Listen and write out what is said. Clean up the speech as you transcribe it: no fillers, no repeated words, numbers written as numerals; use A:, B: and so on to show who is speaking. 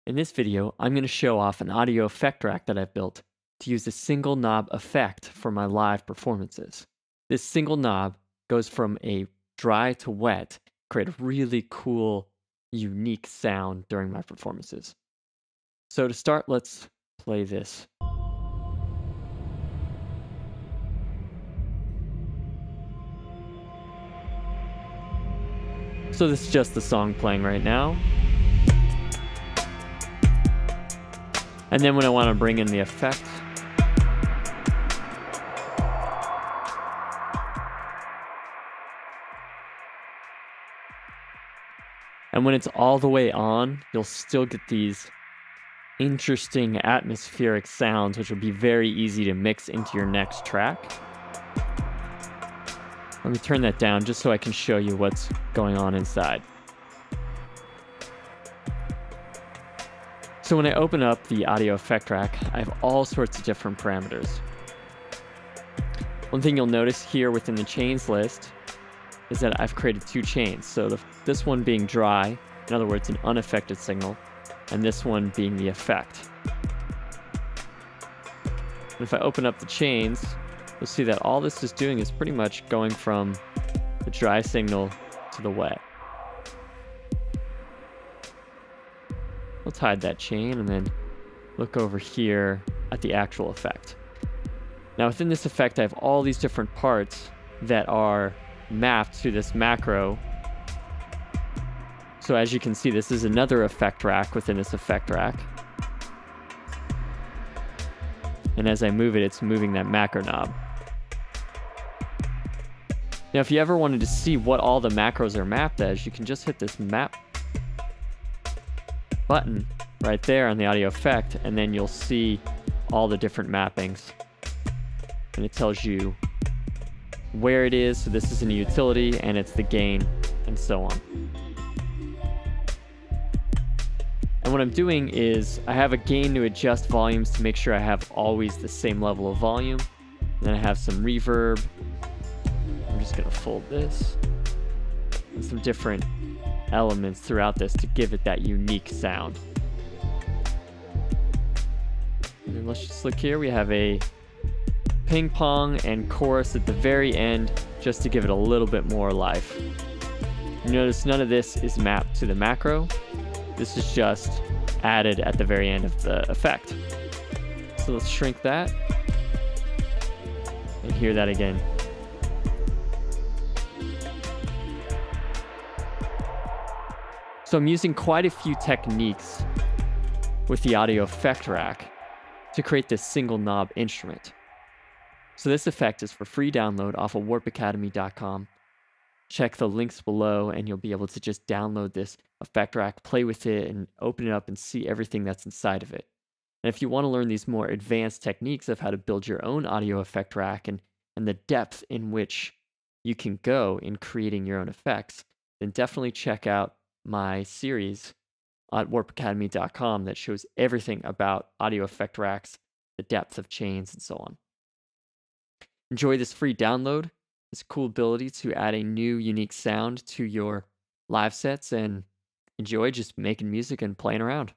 A: In this video, I'm going to show off an audio effect rack that I've built to use a single knob effect for my live performances. This single knob goes from a dry to wet, create a really cool, unique sound during my performances. So to start, let's play this. So this is just the song playing right now. And then when I want to bring in the effect, and when it's all the way on, you'll still get these interesting atmospheric sounds, which will be very easy to mix into your next track. Let me turn that down just so I can show you what's going on inside. So when I open up the audio effect rack, I have all sorts of different parameters. One thing you'll notice here within the chains list is that I've created two chains. So this one being dry, in other words, an unaffected signal, and this one being the effect. And if I open up the chains, you'll see that all this is doing is pretty much going from the dry signal to the wet. Let's hide that chain and then look over here at the actual effect. Now within this effect, I have all these different parts that are mapped to this macro. So as you can see, this is another effect rack within this effect rack. And as I move it, it's moving that macro knob. Now, if you ever wanted to see what all the macros are mapped as, you can just hit this map button right there on the audio effect, and then you'll see all the different mappings. And it tells you where it is. So this is in a utility, and it's the gain, and so on. And what I'm doing is I have a gain to adjust volumes to make sure I have always the same level of volume. And then I have some reverb. I'm just going to fold this. And some different elements throughout this to give it that unique sound. And then let's just look here. We have a ping pong and chorus at the very end just to give it a little bit more life. You notice none of this is mapped to the macro. This is just added at the very end of the effect. So let's shrink that and hear that again. So I'm using quite a few techniques with the audio effect rack to create this single knob instrument. So this effect is for free download off of warpacademy.com. Check the links below and you'll be able to just download this effect rack, play with it, and open it up and see everything that's inside of it. And if you want to learn these more advanced techniques of how to build your own audio effect rack and the depth in which you can go in creating your own effects, then definitely check out my series at warpacademy.com that shows everything about audio effect racks, the depth of chains, and so on. Enjoy this free download, this cool ability to add a new unique sound to your live sets, and enjoy just making music and playing around.